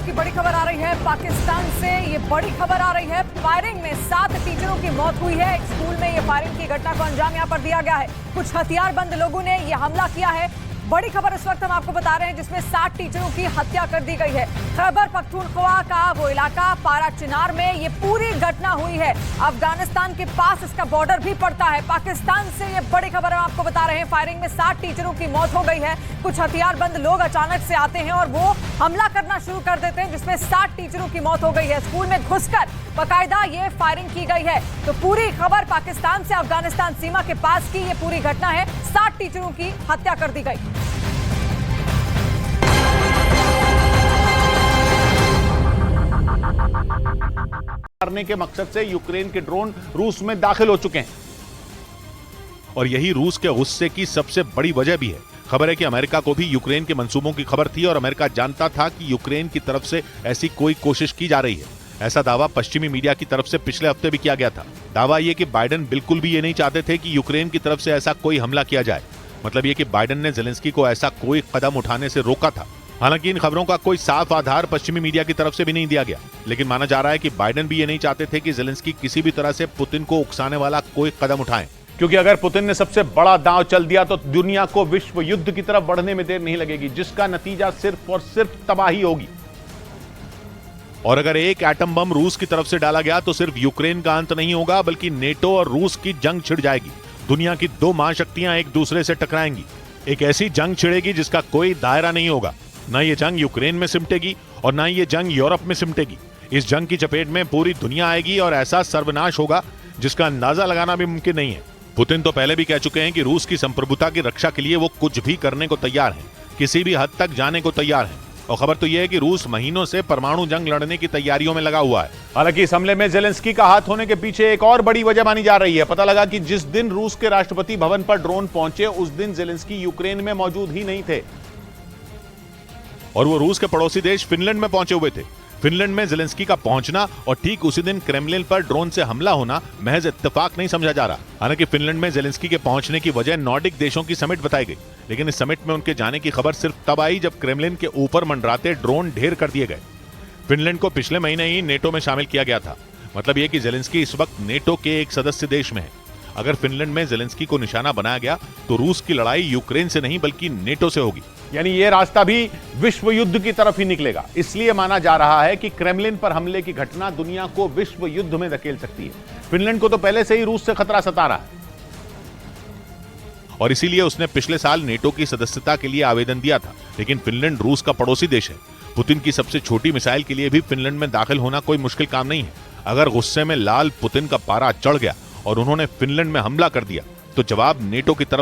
की बड़ी खबर आ रही है पाकिस्तान से। ये बड़ी खबर आ रही है, फायरिंग में 7 टीचरों की मौत हुई है। एक स्कूल में ये फायरिंग की घटना को अंजाम यहां पर दिया गया है। कुछ हथियारबंद लोगों ने ये हमला किया है। बड़ी खबर इस वक्त हम आपको बता रहे हैं जिसमें 7 टीचरों की हत्या कर दी गई है। खैबर पख्तूनख्वा का वो इलाका पारा चिनार में ये पूरी घटना हुई है। अफगानिस्तान के पास इसका बॉर्डर भी पड़ता है। पाकिस्तान से ये बड़ी खबर हम आपको बता रहे हैं। फायरिंग में 7 टीचरों की मौत हो गई है। कुछ हथियारबंद लोग अचानक से आते हैं और वो हमला करना शुरू कर देते हैं जिसमें 7 टीचरों की मौत हो गई है। स्कूल में घुसकर बाकायदा ये फायरिंग की गई है। तो पूरी खबर पाकिस्तान से अफगानिस्तान सीमा के पास की ये पूरी घटना है। 7 टीचरों की हत्या कर दी गई। करने के मकसद से यूक्रेन के ड्रोन रूस में दाखिल हो चुके हैं और यही रूस के गुस्से की सबसे बड़ी वजह भी है। खबर है कि अमेरिका को भी यूक्रेन के मंसूबों की खबर थी और अमेरिका जानता था कि यूक्रेन की तरफ से ऐसी कोई कोशिश की जा रही है। ऐसा दावा पश्चिमी मीडिया की तरफ से पिछले हफ्ते भी किया गया था। दावा यह कि बाइडेन बिल्कुल भी ये नहीं चाहते थे कि यूक्रेन की तरफ से ऐसा कोई हमला किया जाए। मतलब यह कि बाइडेन ने ज़ेलेंस्की को ऐसा कोई कदम उठाने से रोका था। हालांकि इन खबरों का कोई साफ आधार पश्चिमी मीडिया की तरफ से भी नहीं दिया गया, लेकिन माना जा रहा है कि बाइडेन भी ये नहीं चाहते थे कि ज़ेलेंस्की किसी भी तरह से पुतिन को उकसाने वाला कोई कदम उठाएं। क्योंकि अगर पुतिन ने सबसे बड़ा दांव चल दिया तो दुनिया को विश्व युद्ध की तरफ बढ़ने में देर नहीं लगेगी, जिसका नतीजा सिर्फ और सिर्फ तबाही होगी। और अगर एक एटम बम रूस की तरफ से डाला गया तो सिर्फ यूक्रेन का अंत नहीं होगा, बल्कि नेटो और रूस की जंग छिड़ जाएगी। दुनिया की 2 महाशक्तियां एक दूसरे से टकराएंगी। एक ऐसी जंग छिड़ेगी जिसका कोई दायरा नहीं होगा। न ये जंग यूक्रेन में सिमटेगी और न ये जंग यूरोप में सिमटेगी। इस जंग की चपेट में पूरी दुनिया आएगी और ऐसा सर्वनाश होगा जिसका अंदाजा लगाना भी मुमकिन नहीं है। पुतिन तो पहले भी कह चुके हैं कि रूस की संप्रभुता की रक्षा के लिए वो कुछ भी करने को तैयार हैं, किसी भी हद तक जाने को तैयार हैं। और खबर तो यह है कि रूस महीनों से परमाणु जंग लड़ने की तैयारियों में लगा हुआ है। हालांकि इस हमले में ज़ेलेंस्की का हाथ होने के पीछे एक और बड़ी वजह मानी जा रही है। पता लगा कि जिस दिन रूस के राष्ट्रपति भवन पर ड्रोन पहुंचे उस दिन ज़ेलेंस्की यूक्रेन में मौजूद ही नहीं थे और वो रूस के पड़ोसी देश फिनलैंड में पहुंचे हुए थे। फिनलैंड में ज़ेलेंस्की का पहुंचना और ठीक उसी दिन क्रेमलिन पर ड्रोन से हमला होना महज इत्तेफाक नहीं समझा जा रहा। हालांकि फिनलैंड में ज़ेलेंस्की के पहुंचने की वजह नॉर्डिक देशों की समिट बताई गई, लेकिन इस समिट में उनके जाने की खबर सिर्फ तब आई जब क्रेमलिन के ऊपर मंडराते ड्रोन ढेर कर दिए गए। फिनलैंड को पिछले महीने ही नेटो में शामिल किया गया था। मतलब यह कि ज़ेलेंस्की इस वक्त नेटो के एक सदस्य देश में है। अगर फिनलैंड में ज़ेलेंस्की को निशाना बनाया गया तो रूस की लड़ाई यूक्रेन से नहीं बल्कि नेटो से होगी। यानी यह रास्ता भी विश्व युद्ध की तरफ ही निकलेगा। इसलिए माना जा रहा है कि क्रेमलिन पर हमले की घटना दुनिया को विश्व युद्ध में धकेल सकती है। फिनलैंड को तो पहले से ही रूस से खतरा सता रहा है और इसीलिए उसने पिछले साल नेटो की सदस्यता के लिए आवेदन दिया था। लेकिन फिनलैंड रूस का पड़ोसी देश है। पुतिन की सबसे छोटी मिसाइल के लिए भी फिनलैंड में दाखिल होना कोई मुश्किल काम नहीं है। अगर गुस्से में लाल पुतिन का पारा चढ़ गया और उन्होंने फिनलैंड में हमला कर दिया तो जवाब नेटो की तरफ